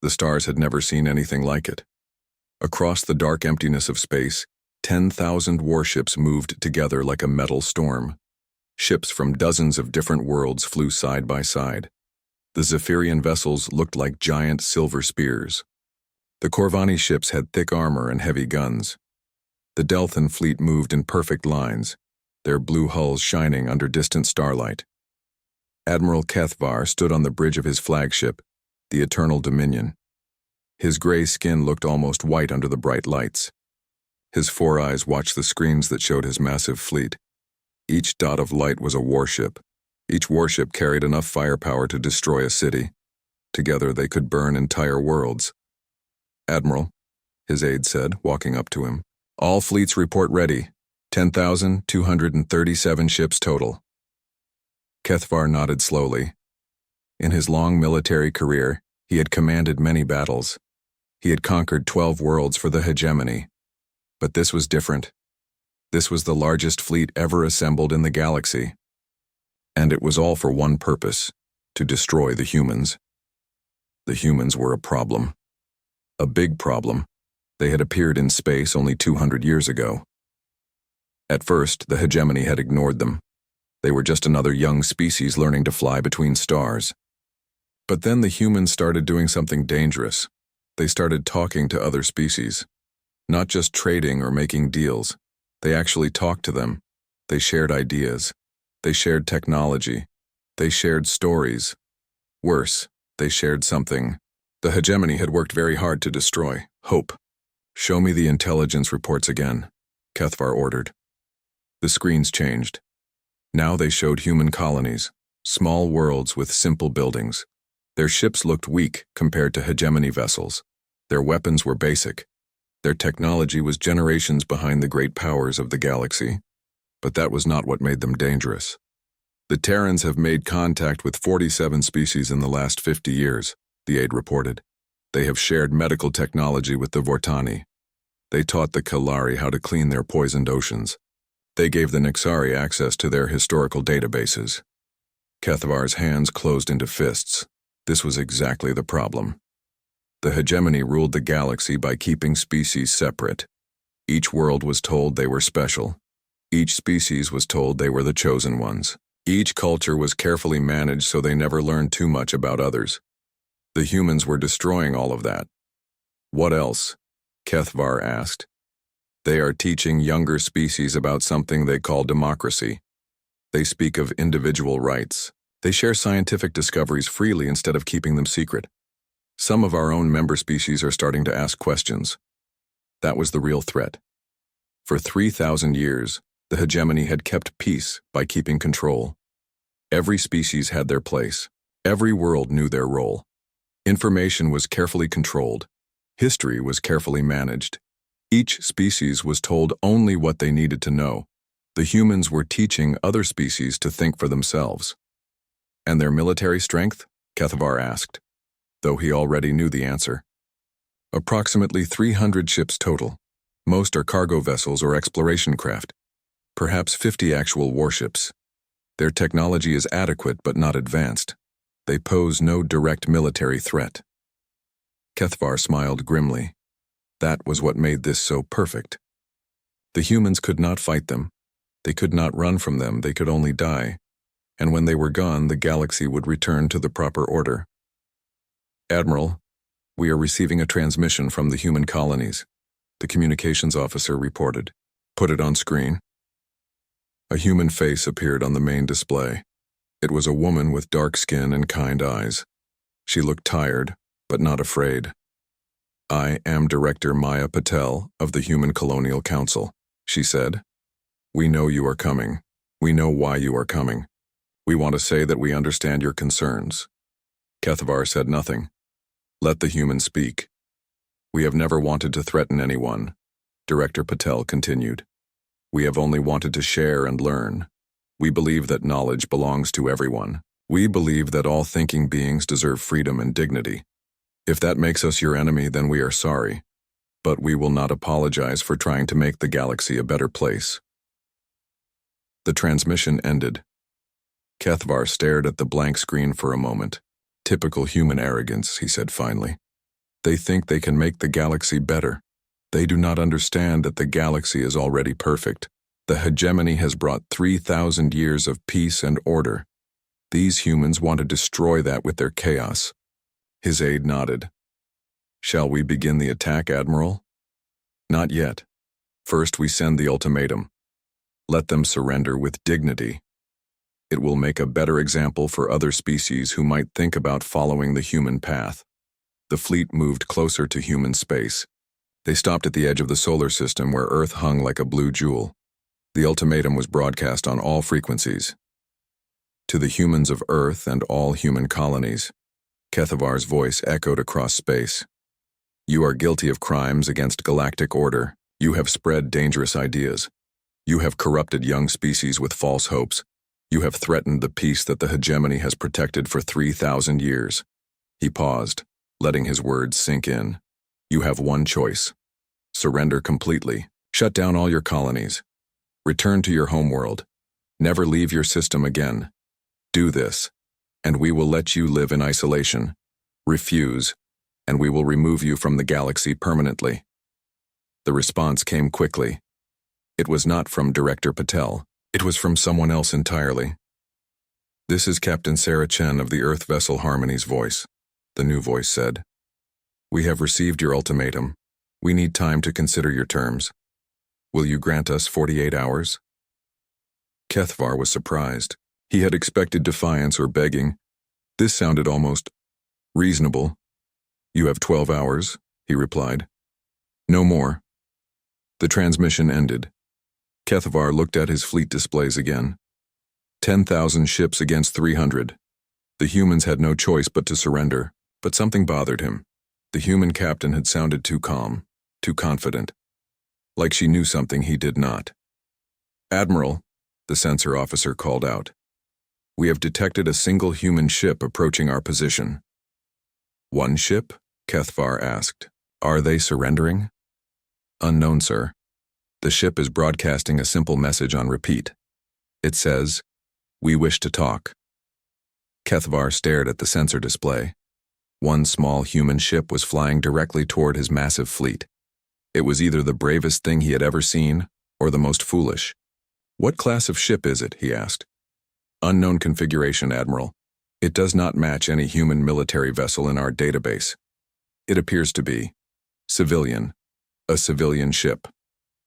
The stars had never seen anything like it. Across the dark emptiness of space, 10,000 warships moved together like a metal storm. Ships from dozens of different worlds flew side by side. The Zephyrian vessels looked like giant silver spears. The Corvani ships had thick armor and heavy guns. The Delthan fleet moved in perfect lines, their blue hulls shining under distant starlight. Admiral Kethvar stood on the bridge of his flagship, the Eternal Dominion. His gray skin looked almost white under the bright lights. His four eyes watched the screens that showed his massive fleet. Each dot of light was a warship. Each warship carried enough firepower to destroy a city. Together they could burn entire worlds. "Admiral," his aide said, walking up to him, "all fleets report ready. 10,237 ships total." Kethvar nodded slowly. In his long military career, he had commanded many battles. He had conquered 12 worlds for the hegemony. But this was different. This was the largest fleet ever assembled in the galaxy. And it was all for one purpose: to destroy the humans. The humans were a problem. A big problem. They had appeared in space only 200 years ago. At first, the hegemony had ignored them. They were just another young species learning to fly between stars. But then the humans started doing something dangerous. They started talking to other species. Not just trading or making deals. They actually talked to them. They shared ideas. They shared technology. They shared stories. Worse, they shared something the hegemony had worked very hard to destroy: hope. "Show me the intelligence reports again," Kethvar ordered. The screens changed. Now they showed human colonies, small worlds with simple buildings. Their ships looked weak compared to hegemony vessels. Their weapons were basic. Their technology was generations behind the great powers of the galaxy. But that was not what made them dangerous. "The Terrans have made contact with 47 species in the last 50 years, the aide reported. They have shared medical technology with the Vortani. They taught the Kalari how to clean their poisoned oceans. They gave the Nixari access to their historical databases." Kethvar's hands closed into fists. This was exactly the problem. The hegemony ruled the galaxy by keeping species separate. Each world was told they were special. Each species was told they were the chosen ones. Each culture was carefully managed so they never learned too much about others. The humans were destroying all of that. "What else?" Kethvar asked. "They are teaching younger species about something they call democracy. They speak of individual rights. They share scientific discoveries freely instead of keeping them secret. Some of our own member species are starting to ask questions." That was the real threat. For 3,000 years, the hegemony had kept peace by keeping control. Every species had their place. Every world knew their role. Information was carefully controlled. History was carefully managed. Each species was told only what they needed to know. The humans were teaching other species to think for themselves. "And their military strength?" Kethvar asked, though he already knew the answer. "Approximately 300 ships total. Most are cargo vessels or exploration craft. Perhaps 50 actual warships. Their technology is adequate but not advanced. They pose no direct military threat." Kethvar smiled grimly. That was what made this so perfect. The humans could not fight them. They could not run from them. They could only die. And when they were gone, the galaxy would return to the proper order. "Admiral, we are receiving a transmission from the human colonies," the communications officer reported. "Put it on screen." A human face appeared on the main display. It was a woman with dark skin and kind eyes. She looked tired, but not afraid. "I am Director Maya Patel of the Human Colonial Council," she said. "We know you are coming. We know why you are coming. We want to say that we understand your concerns." Kethvar said nothing. "Let the human speak." "We have never wanted to threaten anyone," Director Patel continued. "We have only wanted to share and learn. We believe that knowledge belongs to everyone. We believe that all thinking beings deserve freedom and dignity. If that makes us your enemy, then we are sorry. But we will not apologize for trying to make the galaxy a better place." The transmission ended. Kethvar stared at the blank screen for a moment. "Typical human arrogance," he said finally. They think they can make the galaxy better. They do not understand that the galaxy is already perfect. The hegemony has brought 3,000 years of peace and order. These humans want to destroy that with their chaos. His aide nodded. Shall we begin the attack, Admiral? Not yet. First, we send the ultimatum. Let them surrender with dignity. It will make a better example for other species who might think about following the human path. The fleet moved closer to human space. They stopped at the edge of the solar system where Earth hung like a blue jewel. The ultimatum was broadcast on all frequencies. To the humans of Earth and all human colonies, Kethavar's voice echoed across space. You are guilty of crimes against galactic order. You have spread dangerous ideas. You have corrupted young species with false hopes. You have threatened the peace that the hegemony has protected for 3,000 years. He paused, letting his words sink in. You have one choice. Surrender completely. Shut down all your colonies. Return to your homeworld. Never leave your system again. Do this, and we will let you live in isolation. Refuse, and we will remove you from the galaxy permanently. The response came quickly. It was not from Director Patel. It was from someone else entirely. This is Captain Sarah Chen of the Earth vessel Harmony's voice, the new voice said. We have received your ultimatum. We need time to consider your terms. Will you grant us 48 hours? Kethavar was surprised. He had expected defiance or begging. This sounded almost reasonable. You have 12 hours, he replied. No more. The transmission ended. Kethavar looked at his fleet displays again. 10,000 ships against 300. The humans had no choice but to surrender, but something bothered him. The human captain had sounded too calm, too confident. Like she knew something he did not. Admiral, the sensor officer called out. We have detected a single human ship approaching our position. One ship? Kethavar asked. Are they surrendering? Unknown, sir. The ship is broadcasting a simple message on repeat. It says, We wish to talk. Kethavar stared at the sensor display. One small human ship was flying directly toward his massive fleet. It was either the bravest thing he had ever seen, or the most foolish. What class of ship is it? He asked. Unknown configuration, Admiral. It does not match any human military vessel in our database. It appears to be civilian, a civilian ship,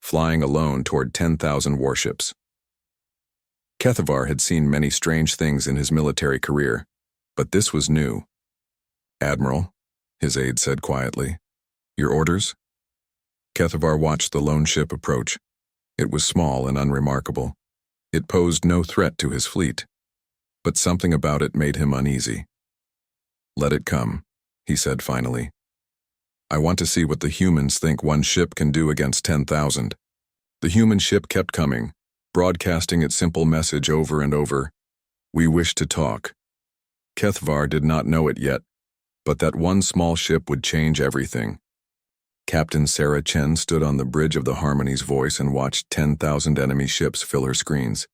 flying alone toward 10,000 warships. Kethavar had seen many strange things in his military career, but this was new. Admiral, his aide said quietly. Your orders? Kethavar watched the lone ship approach. It was small and unremarkable. It posed no threat to his fleet, but something about it made him uneasy. Let it come, he said finally. I want to see what the humans think one ship can do against 10,000. The human ship kept coming, broadcasting its simple message over and over. We wish to talk. Kethavar did not know it yet, but that one small ship would change everything. Captain Sarah Chen stood on the bridge of the Harmony's voice and watched 10,000 enemy ships fill her screens.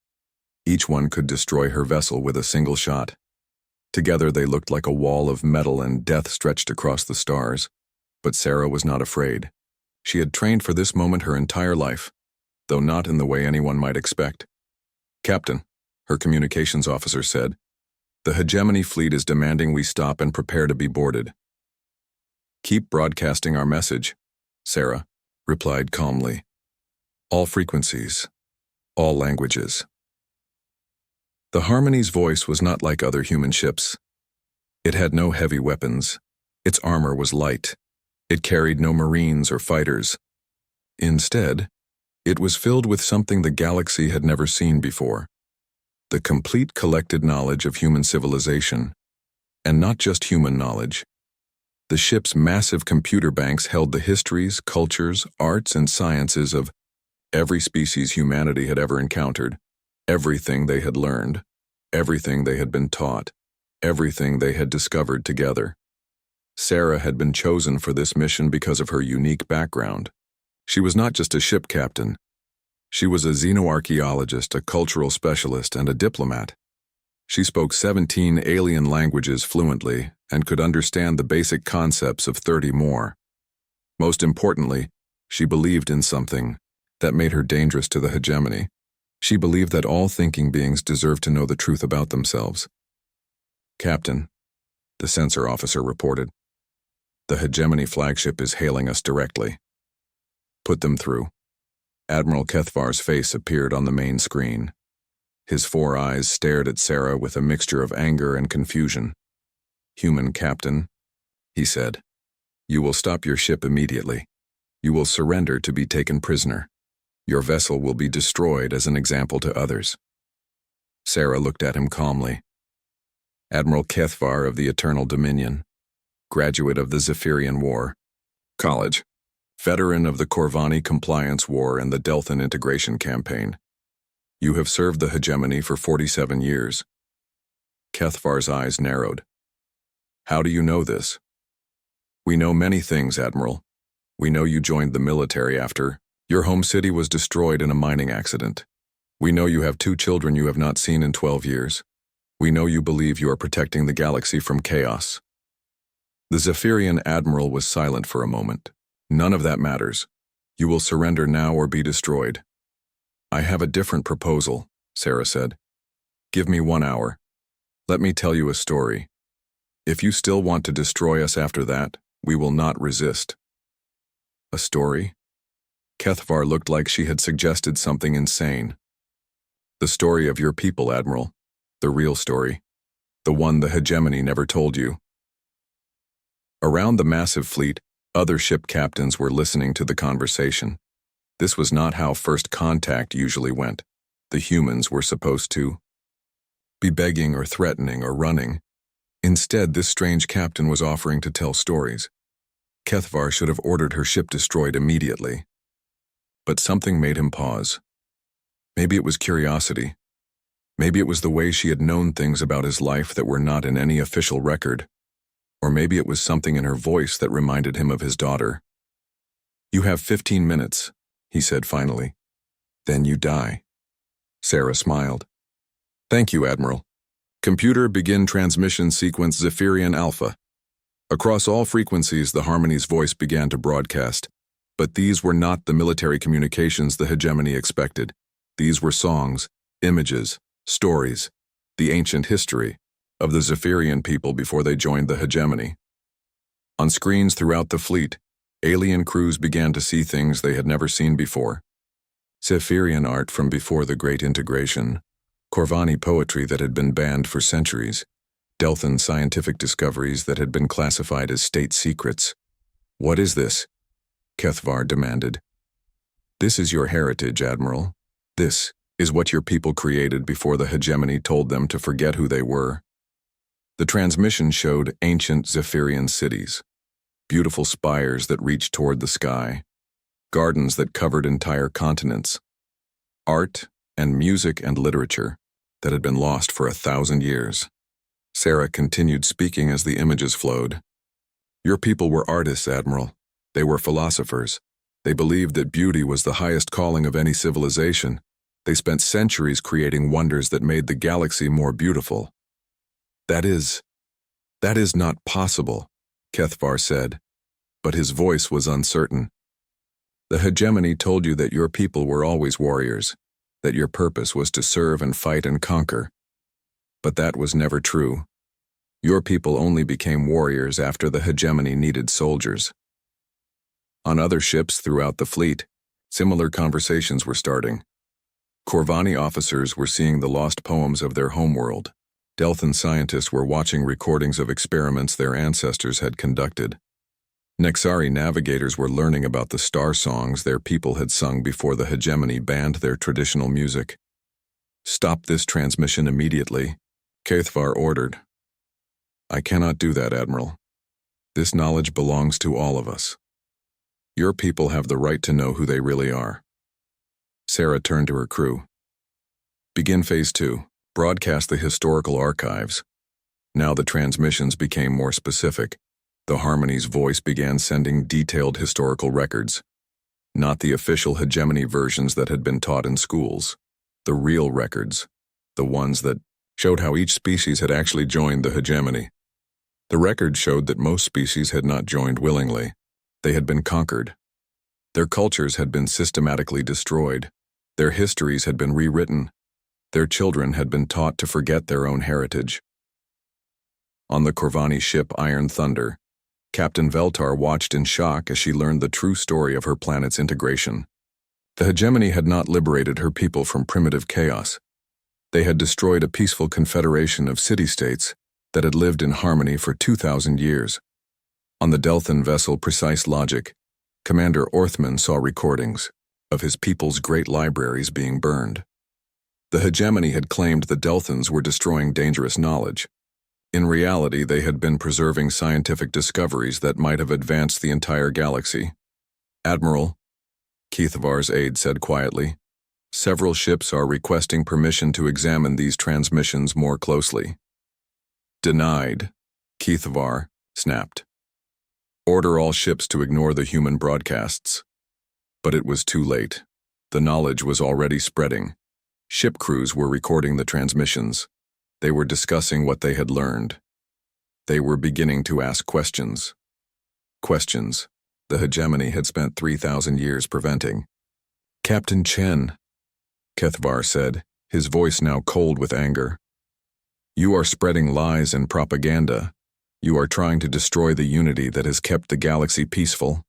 Each one could destroy her vessel with a single shot. Together they looked like a wall of metal and death stretched across the stars. But Sarah was not afraid. She had trained for this moment her entire life, though not in the way anyone might expect. Captain, her communications officer said, the hegemony fleet is demanding we stop and prepare to be boarded. Keep broadcasting our message, Sarah replied calmly. All frequencies, all languages. The Harmony's voice was not like other human ships. It had no heavy weapons. Its armor was light. It carried no marines or fighters. Instead, it was filled with something the galaxy had never seen before. The complete collected knowledge of human civilization. And not just human knowledge. The ship's massive computer banks held the histories, cultures, arts, and sciences of every species humanity had ever encountered, everything they had learned, everything they had been taught, everything they had discovered together. Sarah had been chosen for this mission because of her unique background. She was not just a ship captain. She was a xenoarchaeologist, a cultural specialist, and a diplomat. She spoke 17 alien languages fluently and could understand the basic concepts of 30 more. Most importantly, she believed in something that made her dangerous to the hegemony. She believed that all thinking beings deserved to know the truth about themselves. "Captain," the censor officer reported, "the hegemony flagship is hailing us directly." "Put them through." Admiral Kethvar's face appeared on the main screen. His 4 eyes stared at Sarah with a mixture of anger and confusion. "Human captain," he said, "you will stop your ship immediately. You will surrender to be taken prisoner. Your vessel will be destroyed as an example to others." Sarah looked at him calmly. "Admiral Kethvar of the Eternal Dominion, graduate of the Zephyrian War, college, veteran of the Corvani Compliance War and the Delthan Integration Campaign. You have served the hegemony for 47 years. Kethvar's eyes narrowed. "How do you know this?" "We know many things, Admiral. We know you joined the military after your home city was destroyed in a mining accident. We know you have 2 children you have not seen in 12 years. We know you believe you are protecting the galaxy from chaos." The Zephyrian Admiral was silent for a moment. "None of that matters. You will surrender now or be destroyed." "I have a different proposal," Sarah said. "Give me 1 hour. Let me tell you a story. If you still want to destroy us after that, we will not resist." "A story?" Kethvar looked like she had suggested something insane. "The story of your people, Admiral. The real story. The one the hegemony never told you." Around the massive fleet, other ship captains were listening to the conversation. This was not how first contact usually went. The humans were supposed to be begging or threatening or running. Instead, this strange captain was offering to tell stories. Kethvar should have ordered her ship destroyed immediately. But something made him pause. Maybe it was curiosity. Maybe it was the way she had known things about his life that were not in any official record. Or maybe it was something in her voice that reminded him of his daughter. "You have 15 minutes, he said finally. "Then you die." Sarah smiled. "Thank you, Admiral. Computer, begin transmission sequence Zephyrian Alpha." Across all frequencies, the Harmony's voice began to broadcast. But these were not the military communications the hegemony expected. These were songs, images, stories, the ancient history of the Zephyrian people before they joined the hegemony. On screens throughout the fleet, alien crews began to see things they had never seen before. Zephyrian art from before the Great Integration, Corvani poetry that had been banned for centuries, Delthan scientific discoveries that had been classified as state secrets. "What is this?" Kethvar demanded. "This is your heritage, Admiral. This is what your people created before the hegemony told them to forget who they were." The transmission showed ancient Zephyrian cities, beautiful spires that reached toward the sky, gardens that covered entire continents, art and music and literature that had been lost for 1,000 years. Sarah continued speaking as the images flowed. "Your people were artists, Admiral. They were philosophers. They believed that beauty was the highest calling of any civilization. They spent centuries creating wonders that made the galaxy more beautiful." That is not possible," Kethvar said, but his voice was uncertain. "The hegemony told you that your people were always warriors, that your purpose was to serve and fight and conquer. But that was never true. Your people only became warriors after the hegemony needed soldiers." On other ships throughout the fleet, similar conversations were starting. Corvani officers were seeing the lost poems of their homeworld. Delthan scientists were watching recordings of experiments their ancestors had conducted. Nexari navigators were learning about the star songs their people had sung before the hegemony banned their traditional music. "Stop this transmission immediately," Kethvar ordered. "I cannot do that, Admiral. This knowledge belongs to all of us. Your people have the right to know who they really are." Sarah turned to her crew. "Begin Phase 2. Broadcast the historical archives." Now the transmissions became more specific. The Harmony's voice began sending detailed historical records. Not the official hegemony versions that had been taught in schools. The real records. The ones that showed how each species had actually joined the hegemony. The record showed that most species had not joined willingly. They had been conquered. Their cultures had been systematically destroyed. Their histories had been rewritten. Their children had been taught to forget their own heritage. On the Corvani ship Iron Thunder, Captain Veltar watched in shock as she learned the true story of her planet's integration. The hegemony had not liberated her people from primitive chaos. They had destroyed a peaceful confederation of city-states that had lived in harmony for 2,000 years. On the Delthan vessel Precise Logic, Commander Orthman saw recordings of his people's great libraries being burned. The hegemony had claimed the Delthans were destroying dangerous knowledge. In reality, they had been preserving scientific discoveries that might have advanced the entire galaxy. "Admiral," Keithavar's aide said quietly, "several ships are requesting permission to examine these transmissions more closely." "Denied," Keithavar snapped. "Order all ships to ignore the human broadcasts." But it was too late. The knowledge was already spreading. Ship crews were recording the transmissions. They were discussing what they had learned. They were beginning to ask questions. Questions the hegemony had spent 3,000 years preventing. "Captain Chen," Keithavar said, his voice now cold with anger. "You are spreading lies and propaganda. You are trying to destroy the unity that has kept the galaxy peaceful."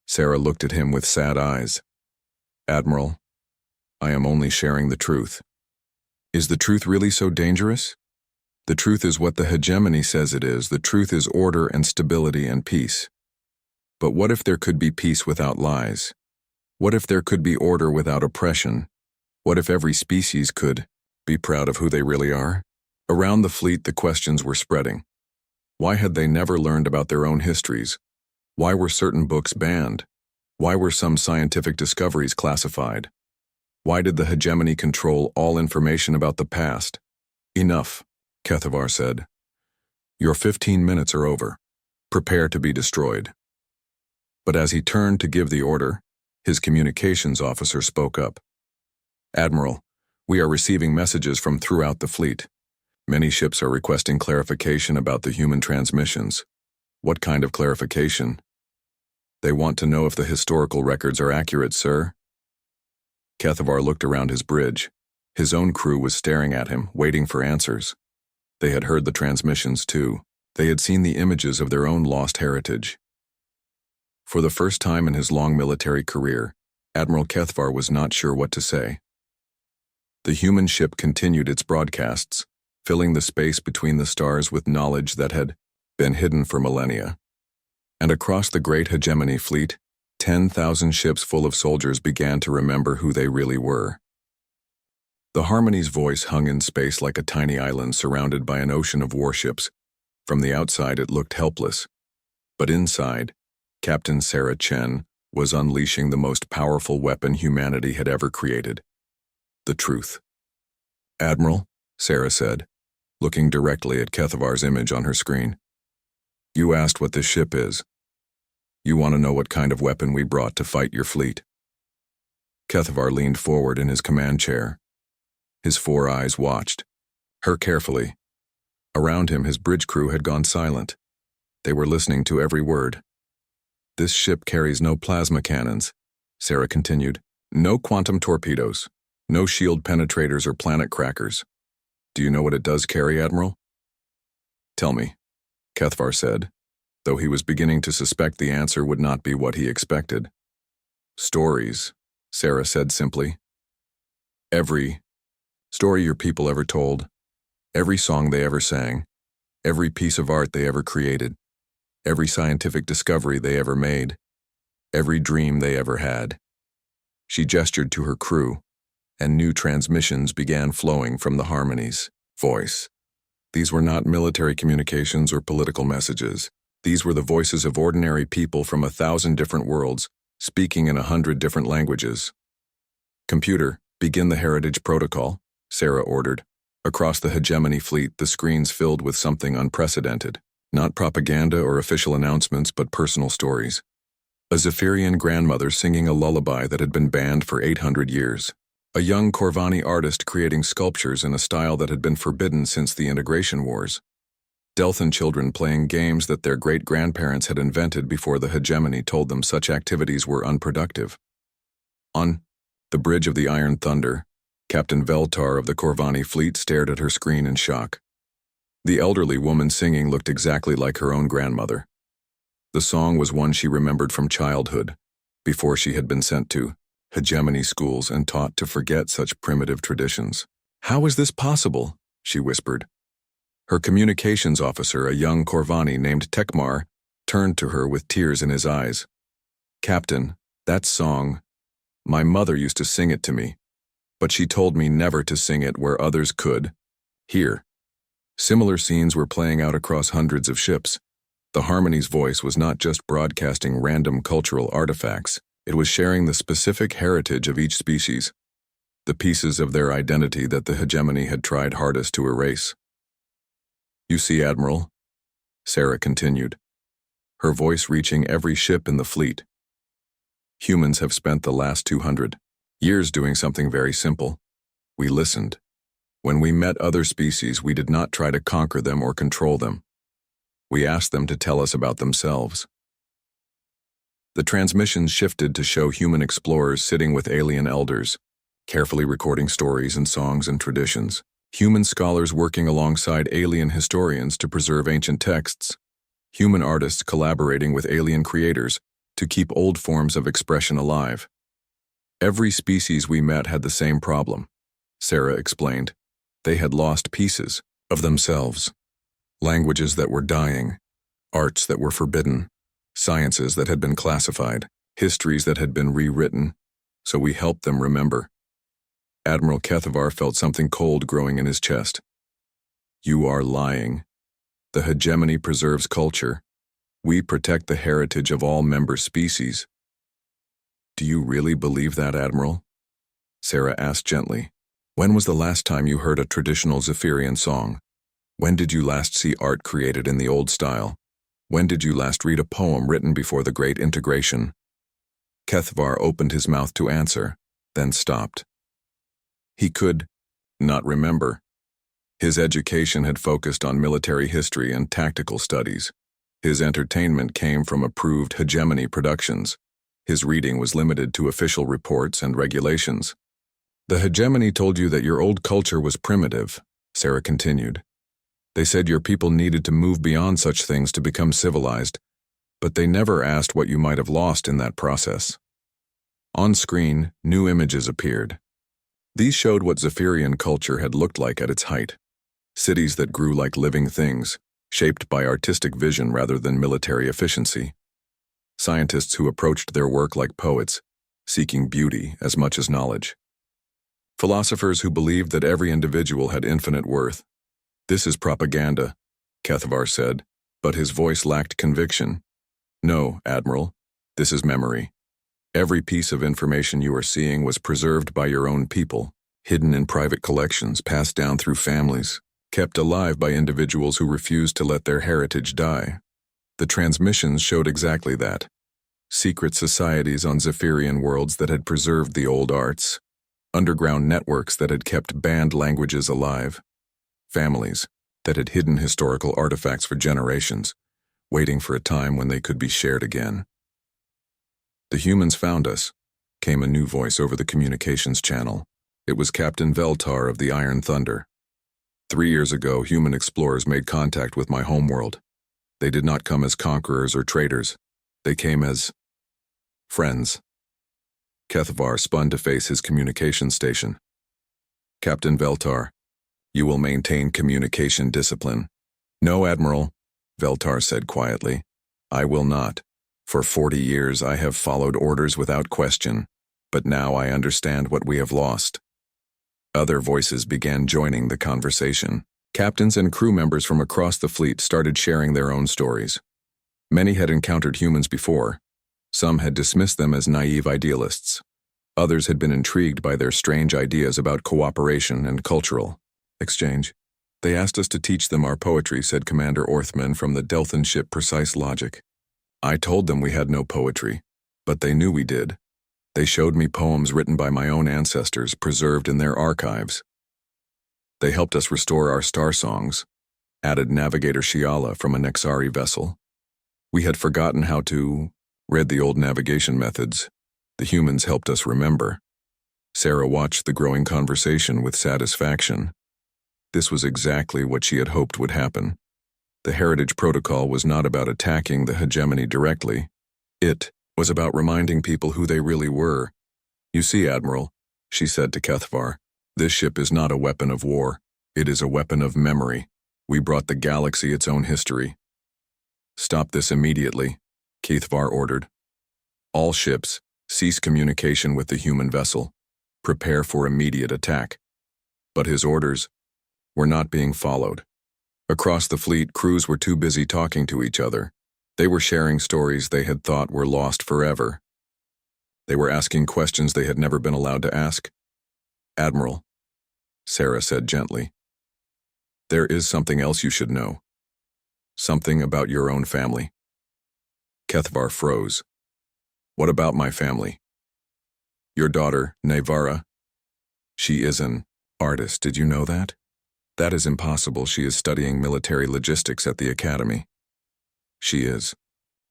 Sarah looked at him with sad eyes. "Admiral, I am only sharing the truth." "Is the truth really so dangerous?" "The truth is what the hegemony says it is. The truth is order and stability and peace. But what if there could be peace without lies? What if there could be order without oppression? What if every species could be proud of who they really are?" Around the fleet, the questions were spreading. Why had they never learned about their own histories? Why were certain books banned? Why were some scientific discoveries classified? Why did the hegemony control all information about the past? "Enough," Keithavar said. "Your 15 minutes are over. Prepare to be destroyed." But as he turned to give the order, his communications officer spoke up. "Admiral, we are receiving messages from throughout the fleet. Many ships are requesting clarification about the human transmissions." "What kind of clarification?" "They want to know if the historical records are accurate, sir." Keithavar looked around his bridge. His own crew was staring at him, waiting for answers. They had heard the transmissions too. They had seen the images of their own lost heritage. For the first time in his long military career, Admiral Keithavar was not sure what to say. The human ship continued its broadcasts, filling the space between the stars with knowledge that had been hidden for millennia. And across the great hegemony fleet, 10,000 ships full of soldiers began to remember who they really were. The Harmony's voice hung in space like a tiny island surrounded by an ocean of warships. From the outside it looked helpless. But inside, Captain Sarah Chen was unleashing the most powerful weapon humanity had ever created. The truth. "Admiral," Sarah said, looking directly at Keithavar's image on her screen. "You asked what this ship is. You want to know what kind of weapon we brought to fight your fleet." Keithavar leaned forward in his command chair. His 4 eyes watched her carefully. Around him, his bridge crew had gone silent. They were listening to every word. "This ship carries no plasma cannons," Sarah continued. "No quantum torpedoes. No shield penetrators or planet crackers. Do you know what it does carry, Admiral?" "Tell me," Keithavar said, though he was beginning to suspect the answer would not be what he expected. "Stories," Sarah said simply. "Every story your people ever told, every song they ever sang, every piece of art they ever created, every scientific discovery they ever made, every dream they ever had." She gestured to her crew, and new transmissions began flowing from the Harmony's voice. These were not military communications or political messages. These were the voices of ordinary people from 1,000 different worlds, speaking in 100 different languages. "Computer, begin the heritage protocol," Sarah ordered. Across the hegemony fleet, the screens filled with something unprecedented. Not propaganda or official announcements, but personal stories. A Zephyrian grandmother singing a lullaby that had been banned for 800 years. A young Corvani artist creating sculptures in a style that had been forbidden since the integration wars. Delthan children playing games that their great-grandparents had invented before the hegemony told them such activities were unproductive. On the bridge of the Iron Thunder, Captain Veltar of the Corvani fleet stared at her screen in shock. The elderly woman singing looked exactly like her own grandmother. The song was one she remembered from childhood, before she had been sent to hegemony schools and taught to forget such primitive traditions. "How is this possible?" she whispered. Her communications officer, a young Corvani named Tekmar, turned to her with tears in his eyes. "Captain, that song, my mother used to sing it to me, but she told me never to sing it where others could. Here." Similar scenes were playing out across hundreds of ships. The Harmony's voice was not just broadcasting random cultural artifacts, it was sharing the specific heritage of each species, the pieces of their identity that the hegemony had tried hardest to erase. "You see, Admiral," Sarah continued, her voice reaching every ship in the fleet. "Humans have spent the last 200 years doing something very simple. We listened. When we met other species, we did not try to conquer them or control them. We asked them to tell us about themselves." The transmissions shifted to show human explorers sitting with alien elders, carefully recording stories and songs and traditions. Human scholars working alongside alien historians to preserve ancient texts. Human artists collaborating with alien creators to keep old forms of expression alive. Every species we met had the same problem, Sarah explained. They had lost pieces of themselves. Languages that were dying, arts that were forbidden, sciences that had been classified, histories that had been rewritten, so we helped them remember. Admiral Kethavar felt something cold growing in his chest. "You are lying. The hegemony preserves culture. We protect the heritage of all member species." "Do you really believe that, Admiral?" Sarah asked gently. "When was the last time you heard a traditional Zephyrian song? When did you last see art created in the old style? When did you last read a poem written before the Great Integration?" Kethavar opened his mouth to answer, then stopped. He could not remember. His education had focused on military history and tactical studies. His entertainment came from approved hegemony productions. His reading was limited to official reports and regulations. "The hegemony told you that your old culture was primitive," Sarah continued. "They said your people needed to move beyond such things to become civilized, but they never asked what you might have lost in that process." On screen, new images appeared. These showed what Zephyrian culture had looked like at its height. Cities that grew like living things, shaped by artistic vision rather than military efficiency. Scientists who approached their work like poets, seeking beauty as much as knowledge. Philosophers who believed that every individual had infinite worth. "This is propaganda," Kethavar said, but his voice lacked conviction. "No, Admiral, this is memory. Every piece of information you are seeing was preserved by your own people, hidden in private collections, passed down through families, kept alive by individuals who refused to let their heritage die. The transmissions showed exactly that. Secret societies on Zephyrian worlds that had preserved the old arts, underground networks that had kept banned languages alive, families that had hidden historical artifacts for generations, waiting for a time when they could be shared again. "The humans found us," came a new voice over the communications channel. It was Captain Veltar of the Iron Thunder. 3 years ago, human explorers made contact with my homeworld. They did not come as conquerors or traitors. They came as friends. Kethavar spun to face his communication station. "Captain Veltar, you will maintain communication discipline." "No, Admiral," Veltar said quietly. "I will not. For 40 years I have followed orders without question, but now I understand what we have lost." Other voices began joining the conversation. Captains and crew members from across the fleet started sharing their own stories. Many had encountered humans before. Some had dismissed them as naive idealists. Others had been intrigued by their strange ideas about cooperation and cultural exchange. "They asked us to teach them our poetry," said Commander Orthman from the Delthan ship Precise Logic. "I told them we had no poetry, but they knew we did. They showed me poems written by my own ancestors preserved in their archives. They helped us restore our star songs, added Navigator Shiala from a Nexari vessel. We had forgotten how to read the old navigation methods. The humans helped us remember. Sarah watched the growing conversation with satisfaction. This was exactly what she had hoped would happen. The Heritage Protocol was not about attacking the hegemony directly. It was about reminding people who they really were. You see, Admiral, she said to Kethvar, this ship is not a weapon of war. It is a weapon of memory. We brought the galaxy its own history. Stop this immediately, Kethvar ordered. All ships, cease communication with the human vessel. Prepare for immediate attack. But his orders were not being followed. Across the fleet, crews were too busy talking to each other. They were sharing stories they had thought were lost forever. They were asking questions they had never been allowed to ask. Admiral, Sarah said gently, there is something else you should know. Something about your own family. Kethvar froze. What about my family? Your daughter, Nevara. She is an artist, did you know that? That is impossible. She is studying military logistics at the academy. She is.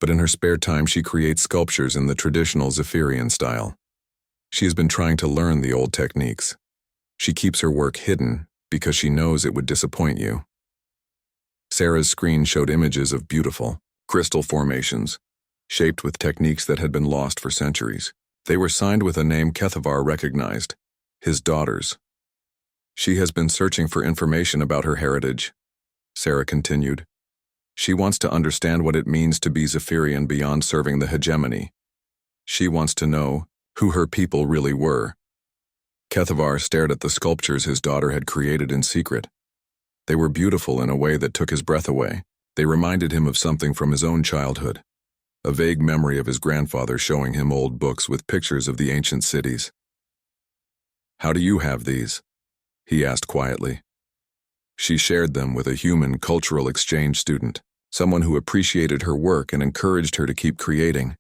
But in her spare time she creates sculptures in the traditional Zephyrian style. She has been trying to learn the old techniques. She keeps her work hidden because she knows it would disappoint you. Sarah's screen showed images of beautiful crystal formations, shaped with techniques that had been lost for centuries. They were signed with a name Kethvar recognized, his daughters. She has been searching for information about her heritage, Sarah continued. She wants to understand what it means to be Zephyrian beyond serving the hegemony. She wants to know who her people really were. Kethvar stared at the sculptures his daughter had created in secret. They were beautiful in a way that took his breath away. They reminded him of something from his own childhood, a vague memory of his grandfather showing him old books with pictures of the ancient cities. How do you have these? He asked quietly. She shared them with a human cultural exchange student, someone who appreciated her work and encouraged her to keep creating,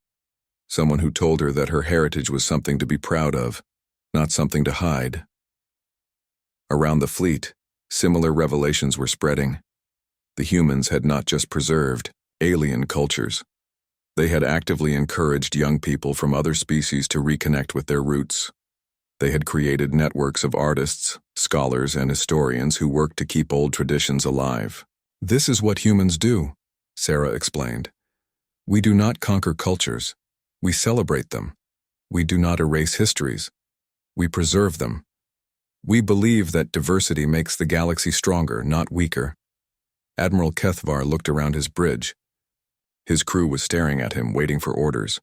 someone who told her that her heritage was something to be proud of, not something to hide. Around the fleet, similar revelations were spreading. The humans had not just preserved alien cultures. They had actively encouraged young people from other species to reconnect with their roots. They had created networks of artists, scholars, and historians who worked to keep old traditions alive. This is what humans do, Sarah explained. We do not conquer cultures. We celebrate them. We do not erase histories. We preserve them. We believe that diversity makes the galaxy stronger, not weaker. Admiral Kethvar looked around his bridge. His crew was staring at him, waiting for orders.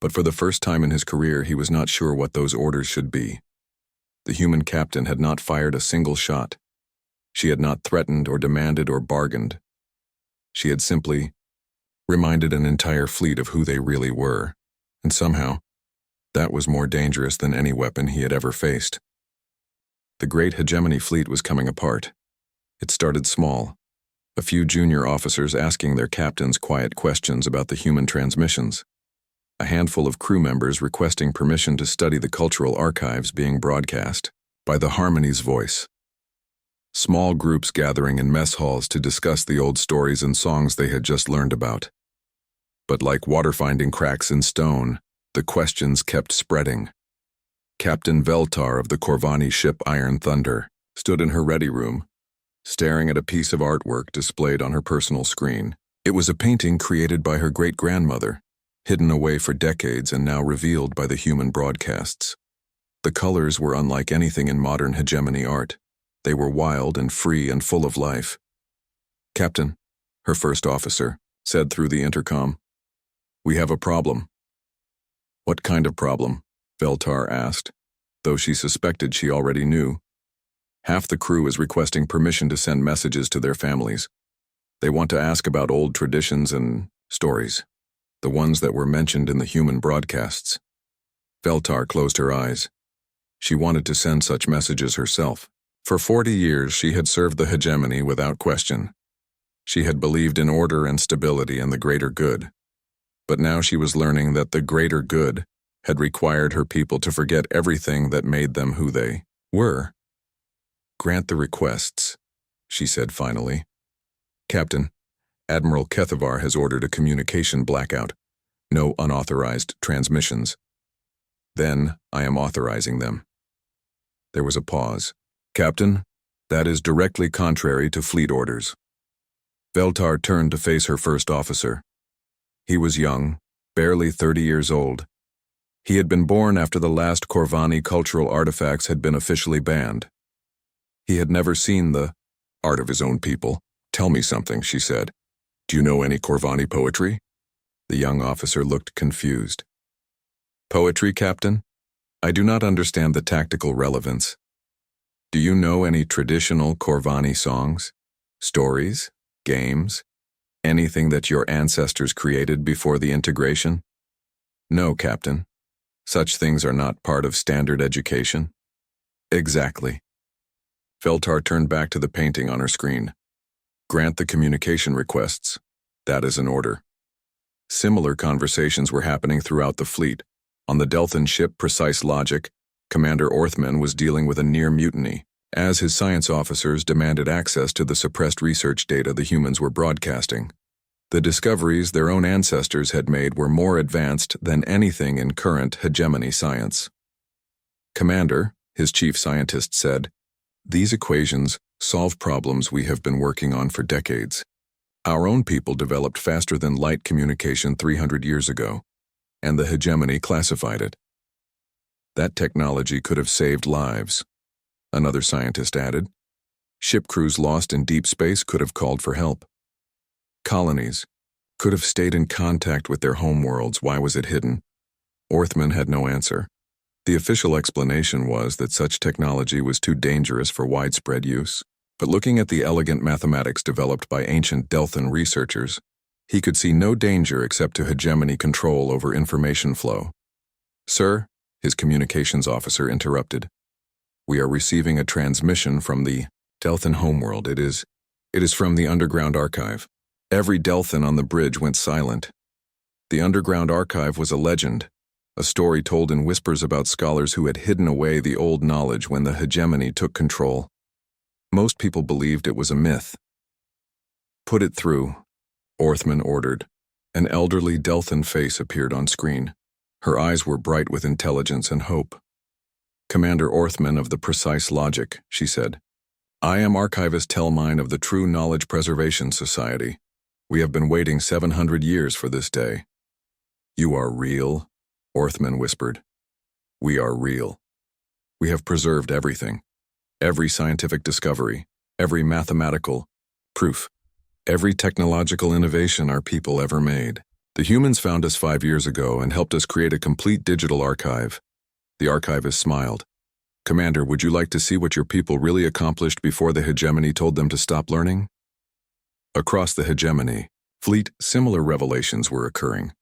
But for the first time in his career, he was not sure what those orders should be. The human captain had not fired a single shot. She had not threatened or demanded or bargained. She had simply reminded an entire fleet of who they really were, and somehow, that was more dangerous than any weapon he had ever faced. The great hegemony fleet was coming apart. It started small, a few junior officers asking their captains quiet questions about the human transmissions. A handful of crew members requesting permission to study the cultural archives being broadcast by the Harmony's voice. Small groups gathering in mess halls to discuss the old stories and songs they had just learned about. But like water finding cracks in stone, the questions kept spreading. Captain Veltar of the Corvani ship Iron Thunder stood in her ready room, staring at a piece of artwork displayed on her personal screen. It was a painting created by her great-grandmother, hidden away for decades and now revealed by the human broadcasts. The colors were unlike anything in modern hegemony art. They were wild and free and full of life. Captain, her first officer, said through the intercom, "We have a problem." "What kind of problem?" Veltar asked, though she suspected she already knew. Half the crew is requesting permission to send messages to their families. They want to ask about old traditions and stories, the ones that were mentioned in the human broadcasts. Veltar closed her eyes. She wanted to send such messages herself. For 40 years she had served the hegemony without question. She had believed in order and stability and the greater good. But now she was learning that the greater good had required her people to forget everything that made them who they were. "Grant the requests," she said finally. "Captain, Admiral Kethavar has ordered a communication blackout. No unauthorized transmissions. Then I am authorizing them." There was a pause. "Captain, that is directly contrary to fleet orders." Veltar turned to face her first officer. He was young, barely 30 years old. He had been born after the last Corvani cultural artifacts had been officially banned. He had never seen the art of his own people. "Tell me something," she said. "Do you know any Corvani poetry?" The young officer looked confused. "Poetry, Captain? I do not understand the tactical relevance. Do you know any traditional Corvani songs, stories, games, anything that your ancestors created before the integration?" "No, Captain. Such things are not part of standard education." "Exactly." Veltar turned back to the painting on her screen. "Grant the communication requests. That is an order." Similar conversations were happening throughout the fleet. On the Delthan ship Precise Logic, Commander Orthman was dealing with a near mutiny, as his science officers demanded access to the suppressed research data the humans were broadcasting. The discoveries their own ancestors had made were more advanced than anything in current hegemony science. "Commander," his chief scientist said, "these equations solve problems we have been working on for decades. Our own people developed faster than light communication 300 years ago, and the hegemony classified it. That technology could have saved lives," another scientist added. "Ship crews lost in deep space could have called for help. Colonies could have stayed in contact with their homeworlds. Why was it hidden?" Orthman had no answer. The official explanation was that such technology was too dangerous for widespread use. But looking at the elegant mathematics developed by ancient Delthan researchers, he could see no danger except to hegemony control over information flow. "Sir," his communications officer interrupted, "we are receiving a transmission from the Delthan homeworld. It is from the underground archive." Every Delthan on the bridge went silent. The underground archive was a legend, a story told in whispers about scholars who had hidden away the old knowledge when the hegemony took control. Most people believed it was a myth. "Put it through," Orthman ordered. An elderly Delthan face appeared on screen. Her eyes were bright with intelligence and hope. "Commander Orthman of the Precise Logic," she said. "I am Archivist Telmine of the True Knowledge Preservation Society. We have been waiting 700 years for this day." "You are real?" Orthman whispered. "We are real. We have preserved everything. Every scientific discovery, every mathematical proof, every technological innovation our people ever made. The humans found us 5 years ago and helped us create a complete digital archive." The archivist smiled. "Commander, would you like to see what your people really accomplished before the hegemony told them to stop learning?" Across the hegemony, fleet, similar revelations were occurring.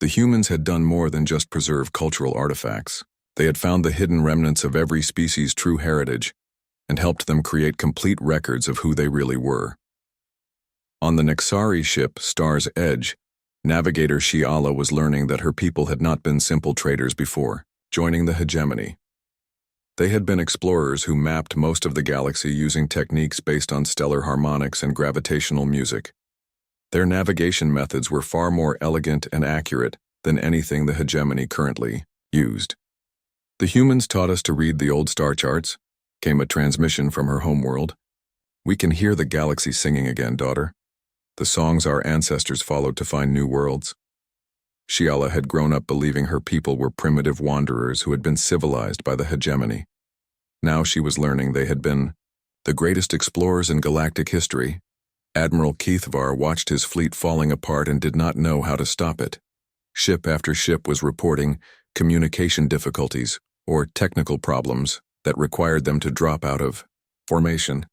The humans had done more than just preserve cultural artifacts. They had found the hidden remnants of every species' true heritage and helped them create complete records of who they really were. On the Nexari ship Star's Edge, navigator Shiala was learning that her people had not been simple traders before joining the hegemony. They had been explorers who mapped most of the galaxy using techniques based on stellar harmonics and gravitational music. Their navigation methods were far more elegant and accurate than anything the hegemony currently used. "The humans taught us to read the old star charts," came a transmission from her homeworld. "We can hear the galaxy singing again, daughter. The songs our ancestors followed to find new worlds." Shiala had grown up believing her people were primitive wanderers who had been civilized by the hegemony. Now she was learning they had been the greatest explorers in galactic history. Admiral Kethavar watched his fleet falling apart and did not know how to stop it. Ship after ship was reporting communication difficulties or technical problems that required them to drop out of formation.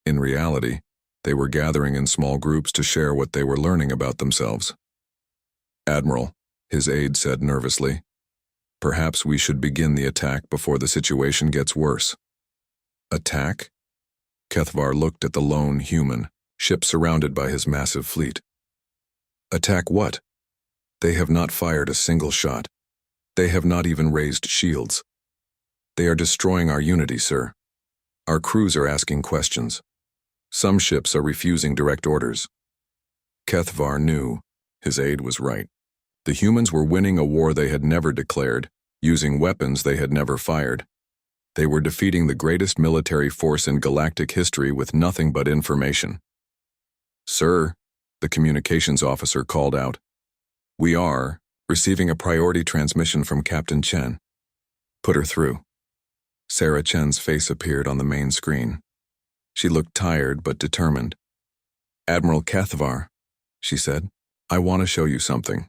In reality, they were gathering in small groups to share what they were learning about themselves. "Admiral," his aide said nervously, "perhaps we should begin the attack before the situation gets worse." "Attack?" Kethavar looked at the lone human, ship surrounded by his massive fleet. "Attack what? They have not fired a single shot. They have not even raised shields. They are destroying our unity, sir. Our crews are asking questions. Some ships are refusing direct orders. Kethvar knew. His aide was right. The humans were winning a war they had never declared, using weapons they had never fired. They were defeating the greatest military force in galactic history with nothing but information. Sir, the communications officer called out. We are receiving a priority transmission from Captain Chen. Put her through. Sarah Chen's face appeared on the main screen. She looked tired but determined. Admiral Kethvar, she said, I want to show you something.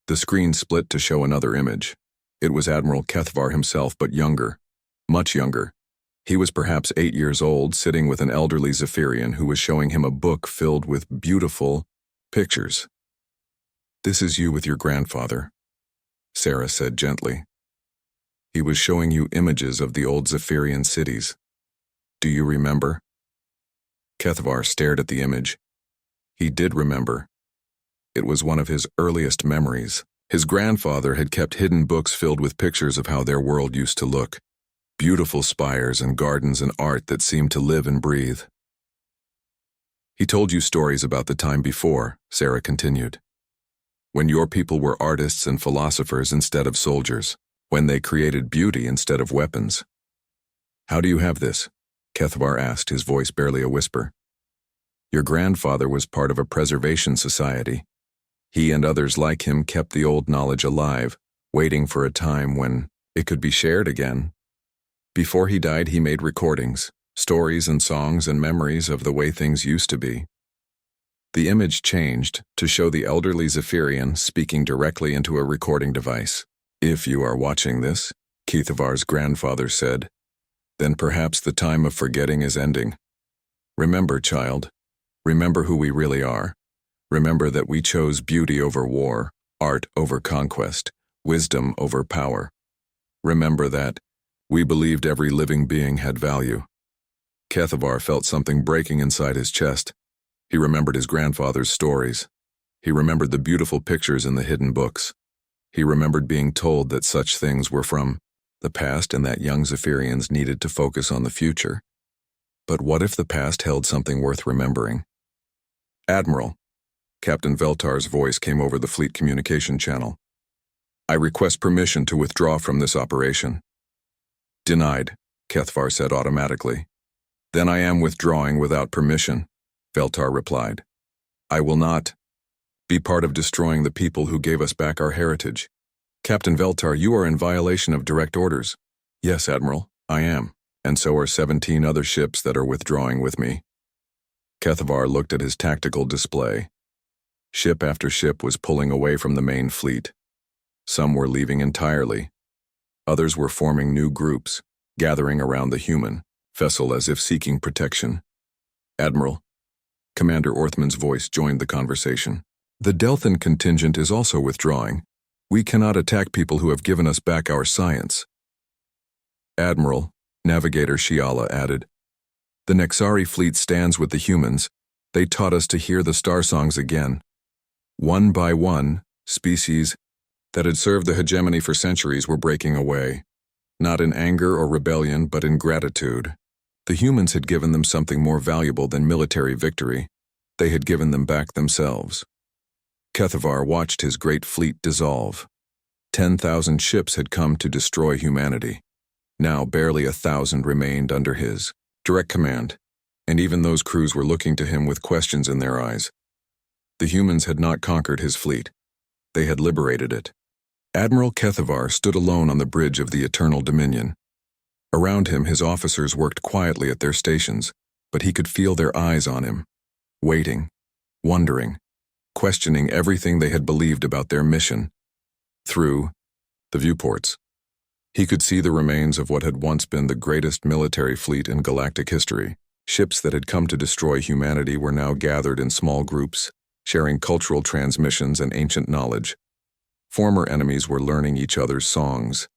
The screen split to show another image. It was Admiral Kethvar himself, but younger, much younger. He was perhaps 8 years old, sitting with an elderly Zephyrian who was showing him a book filled with beautiful pictures. This is you with your grandfather, Sarah said gently. He was showing you images of the old Zephyrian cities. Do you remember? Kethvar stared at the image. He did remember. It was one of his earliest memories. His grandfather had kept hidden books filled with pictures of how their world used to look. Beautiful spires and gardens and art that seemed to live and breathe. He told you stories about the time before, Sarah continued. When your people were artists and philosophers instead of soldiers. When they created beauty instead of weapons. How do you have this? Kethvar asked, his voice barely a whisper. Your grandfather was part of a preservation society. He and others like him kept the old knowledge alive, waiting for a time when it could be shared again. Before he died, he made recordings, stories and songs and memories of the way things used to be. The image changed to show the elderly Zephyrian speaking directly into a recording device. If you are watching this, Kethvar's grandfather said, then perhaps the time of forgetting is ending. Remember, child. Remember who we really are. Remember that we chose beauty over war, art over conquest, wisdom over power. Remember that we believed every living being had value. Kethvar felt something breaking inside his chest. He remembered his grandfather's stories. He remembered the beautiful pictures in the hidden books. He remembered being told that such things were from the past and that young Zephyrians needed to focus on the future. But what if the past held something worth remembering? Admiral, Captain Veltar's voice came over the fleet communication channel. I request permission to withdraw from this operation. Denied, Kethvar said automatically. Then I am withdrawing without permission, Veltar replied. I will not be part of destroying the people who gave us back our heritage. Captain Veltar, you are in violation of direct orders. Yes, Admiral, I am, and so are 17 other ships that are withdrawing with me. Kethvar looked at his tactical display. Ship after ship was pulling away from the main fleet. Some were leaving entirely. Others were forming new groups, gathering around the human vessel as if seeking protection. Admiral, Commander Orthman's voice joined the conversation. The Delthan contingent is also withdrawing. We cannot attack people who have given us back our science. Admiral, Navigator Shiala added. The Nexari fleet stands with the humans. They taught us to hear the star songs again. One by one, species that had served the hegemony for centuries were breaking away. Not in anger or rebellion, but in gratitude. The humans had given them something more valuable than military victory. They had given them back themselves. Kethvar watched his great fleet dissolve. 10,000 ships had come to destroy humanity. Now barely 1,000 remained under his direct command, and even those crews were looking to him with questions in their eyes. The humans had not conquered his fleet. They had liberated it. Admiral Kethvar stood alone on the bridge of the Eternal Dominion. Around him, his officers worked quietly at their stations, but he could feel their eyes on him, waiting, wondering, questioning everything they had believed about their mission. Through the viewports, he could see the remains of what had once been the greatest military fleet in galactic history. Ships that had come to destroy humanity were now gathered in small groups, sharing cultural transmissions and ancient knowledge. Former enemies were learning each other's songs.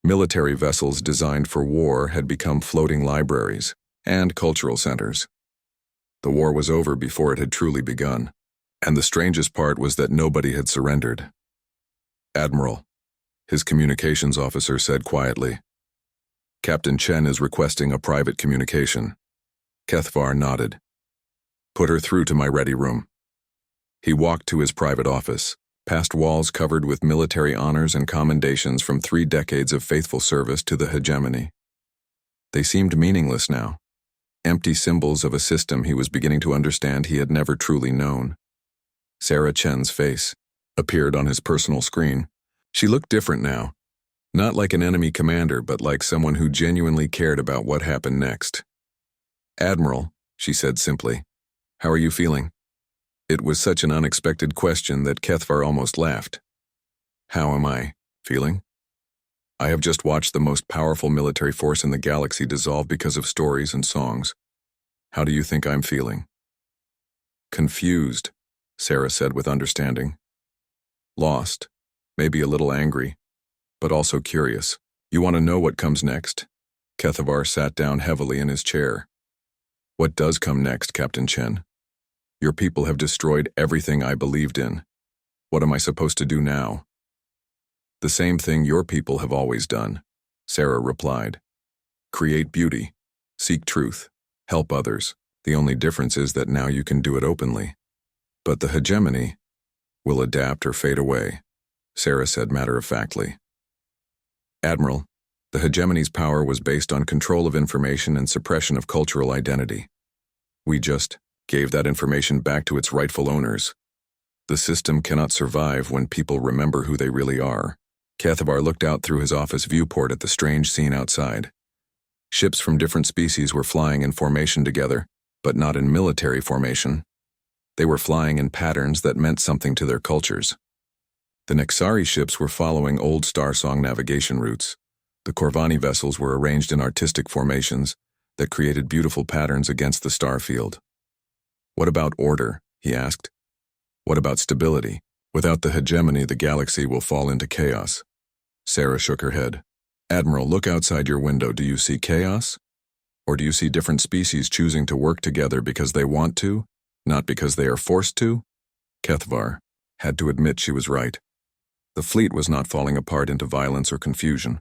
Military vessels designed for war had become floating libraries and cultural centers. The war was over before it had truly begun, and the strangest part was that nobody had surrendered. Admiral, His communications officer said quietly. Captain Chen is requesting a private communication. Kethvar nodded. Put her through to my ready room. He walked to his private office, past walls covered with military honors and commendations from 3 decades of faithful service to the hegemony. They seemed meaningless now, empty symbols of a system he was beginning to understand he had never truly known. Sarah Chen's face appeared on his personal screen. She looked different now, not like an enemy commander, but like someone who genuinely cared about what happened next. Admiral, she said simply, how are you feeling? It was such an unexpected question that Kethvar almost laughed. How am I feeling? I have just watched the most powerful military force in the galaxy dissolve because of stories and songs. How do you think I'm feeling? Confused, Sarah said with understanding. Lost, maybe a little angry, but also curious. You want to know what comes next? Kethvar sat down heavily in his chair. What does come next, Captain Chen? Your people have destroyed everything I believed in. What am I supposed to do now? The same thing your people have always done, Sarah replied. Create beauty, seek truth, help others. The only difference is that now you can do it openly. But the hegemony will adapt or fade away, Sarah said matter-of-factly. Admiral, the hegemony's power was based on control of information and suppression of cultural identity. We just gave that information back to its rightful owners. The system cannot survive when people remember who they really are. Kethvar looked out through his office viewport at the strange scene outside. Ships from different species were flying in formation together, but not in military formation. They were flying in patterns that meant something to their cultures. The Nexari ships were following old Star Song navigation routes. The Corvani vessels were arranged in artistic formations that created beautiful patterns against the star field. What about order? He asked. What about stability? Without the hegemony, the galaxy will fall into chaos. Sarah shook her head. Admiral, look outside your window. Do you see chaos? Or do you see different species choosing to work together because they want to, not because they are forced to? Kethvar had to admit she was right. The fleet was not falling apart into violence or confusion.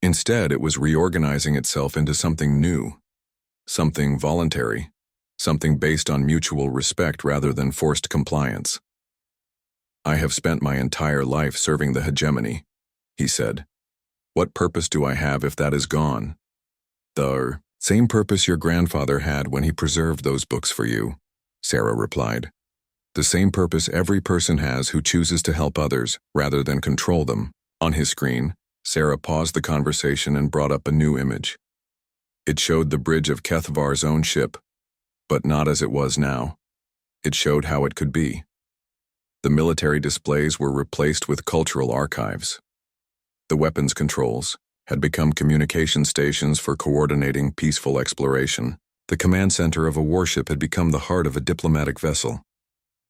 Instead, it was reorganizing itself into something new, something voluntary, something based on mutual respect rather than forced compliance. I have spent my entire life serving the hegemony, he said. What purpose do I have if that is gone? The same purpose your grandfather had when he preserved those books for you, Sarah replied. The same purpose every person has who chooses to help others rather than control them. On his screen, Sarah paused the conversation and brought up a new image. It showed the bridge of Kethvar's own ship, but not as it was now. It showed how it could be. The military displays were replaced with cultural archives. The weapons controls had become communication stations for coordinating peaceful exploration. The command center of a warship had become the heart of a diplomatic vessel.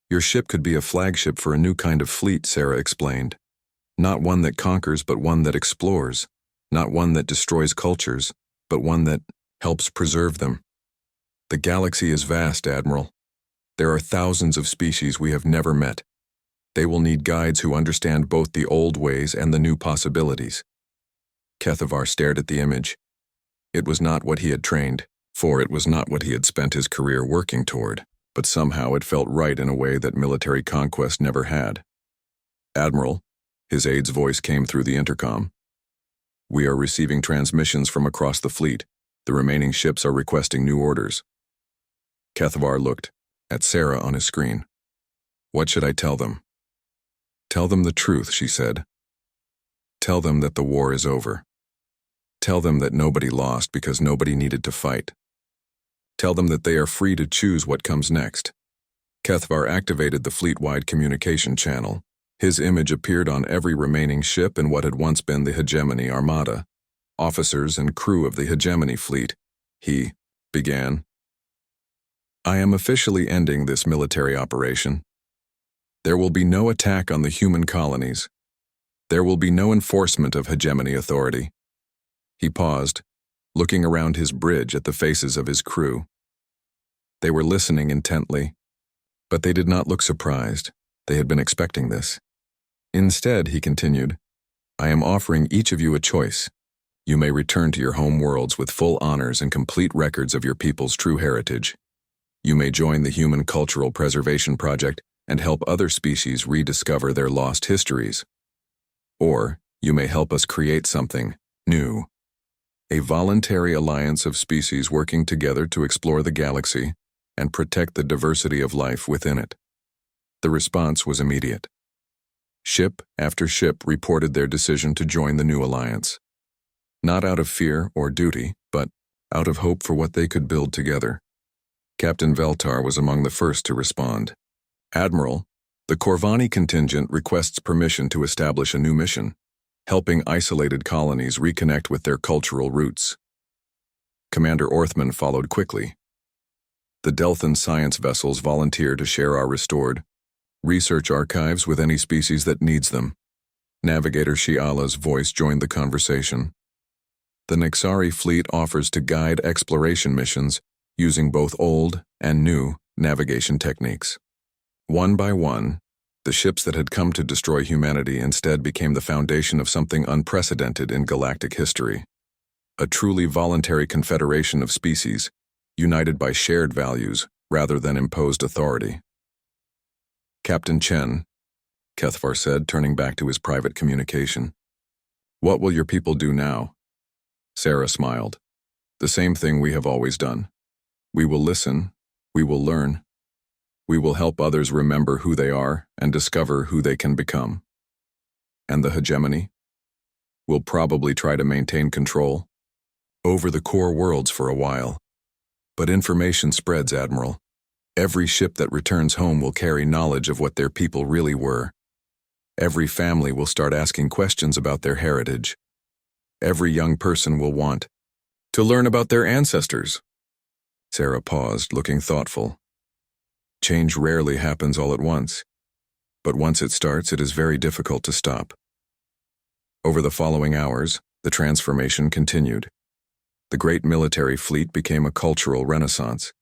Your ship could be a flagship for a new kind of fleet, Sarah explained. Not one that conquers, but one that explores. Not one that destroys cultures, but one that helps preserve them. The galaxy is vast, Admiral. There are thousands of species we have never met. They will need guides who understand both the old ways and the new possibilities. Kethvar stared at the image. It was not what he had trained, for it was not what he had spent his career working toward, but somehow it felt right in a way that military conquest never had. Admiral, his aide's voice came through the intercom. We are receiving transmissions from across the fleet. The remaining ships are requesting new orders. Kethvar looked at Sarah on his screen. What should I tell them? Tell them the truth, she said. Tell them that the war is over. Tell them that nobody lost because nobody needed to fight. Tell them that they are free to choose what comes next. Kethvar activated the fleet-wide communication channel. His image appeared on every remaining ship in what had once been the hegemony armada. Officers and crew of the hegemony fleet. He began. I am officially ending this military operation. There will be no attack on the human colonies. There will be no enforcement of hegemony authority. He paused, looking around his bridge at the faces of his crew. They were listening intently, but they did not look surprised. They had been expecting this. Instead, he continued, I am offering each of you a choice. You may return to your home worlds with full honors and complete records of your people's true heritage. You may join the Human Cultural Preservation Project and help other species rediscover their lost histories. Or, you may help us create something new. A voluntary alliance of species working together to explore the galaxy and protect the diversity of life within it. The response was immediate. Ship after ship reported their decision to join the new alliance. Not out of fear or duty, but out of hope for what they could build together. Captain Veltar was among the first to respond. Admiral, the Corvani contingent requests permission to establish a new mission, helping isolated colonies reconnect with their cultural roots. Commander Orthman followed quickly. The Delthan science vessels volunteer to share our restored research archives with any species that needs them. Navigator Shiala's voice joined the conversation. The Nexari fleet offers to guide exploration missions using both old and new navigation techniques. One by one, the ships that had come to destroy humanity instead became the foundation of something unprecedented in galactic history. A truly voluntary confederation of species, united by shared values rather than imposed authority. Captain Chen, Kethvar said, turning back to his private communication. What will your people do now? Sarah smiled. The same thing we have always done. We will listen, we will learn. We will help others remember who they are and discover who they can become. And the hegemony? We'll probably try to maintain control over the core worlds for a while. But information spreads, Admiral. Every ship that returns home will carry knowledge of what their people really were. Every family will start asking questions about their heritage. Every young person will want to learn about their ancestors. Sarah paused, looking thoughtful. Change rarely happens all at once, but once it starts, it is very difficult to stop. Over the following hours, the transformation continued. The great military fleet became a cultural renaissance.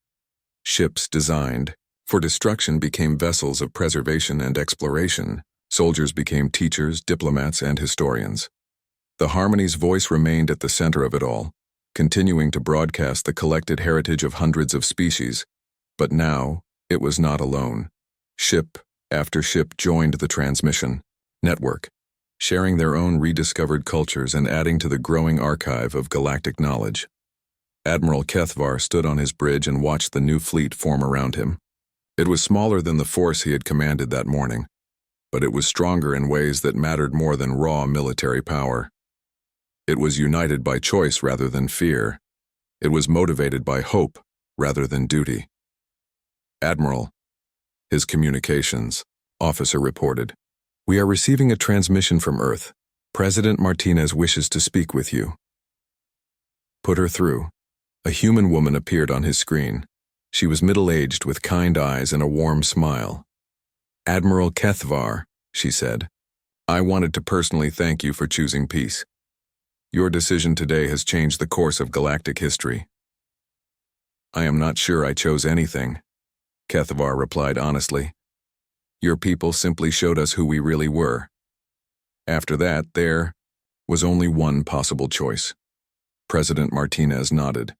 Ships designed for destruction became vessels of preservation and exploration. Soldiers became teachers, diplomats, and historians. The Harmony's voice remained at the center of it all, continuing to broadcast the collected heritage of hundreds of species. But now, it was not alone. Ship after ship joined the transmission network, sharing their own rediscovered cultures and adding to the growing archive of galactic knowledge. Admiral Kethvar stood on his bridge and watched the new fleet form around him. It was smaller than the force he had commanded that morning, but it was stronger in ways that mattered more than raw military power. It was united by choice rather than fear. It was motivated by hope rather than duty. Admiral, his communications officer reported. We are receiving a transmission from Earth. President Martinez wishes to speak with you. Put her through. A human woman appeared on his screen. She was middle-aged with kind eyes and a warm smile. Admiral Kethvar, she said, I wanted to personally thank you for choosing peace. Your decision today has changed the course of galactic history. I am not sure I chose anything, Kethvar replied honestly. Your people simply showed us who we really were. After that, there was only one possible choice. President Martinez nodded.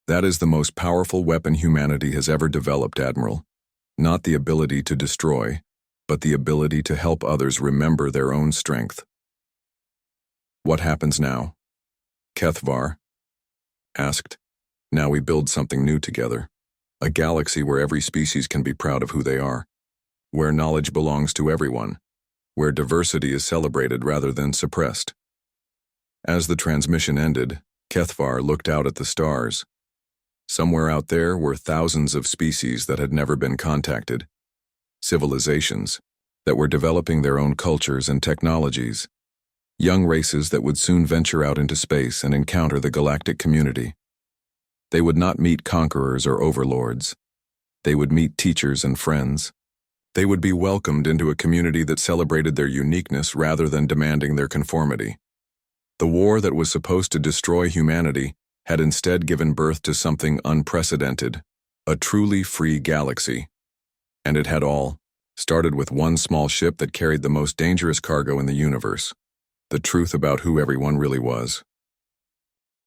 That is the most powerful weapon humanity has ever developed, Admiral. Not the ability to destroy, but the ability to help others remember their own strength. What happens now? Kethvar asked. Now we build something new together. A galaxy where every species can be proud of who they are. Where knowledge belongs to everyone. Where diversity is celebrated rather than suppressed. As the transmission ended, Kethvar looked out at the stars. Somewhere out there were thousands of species that had never been contacted. Civilizations that were developing their own cultures and technologies. Young races that would soon venture out into space and encounter the galactic community. They would not meet conquerors or overlords. They would meet teachers and friends. They would be welcomed into a community that celebrated their uniqueness rather than demanding their conformity. The war that was supposed to destroy humanity had instead given birth to something unprecedented, a truly free galaxy. And it had all started with one small ship that carried the most dangerous cargo in the universe. the truth about who everyone really was.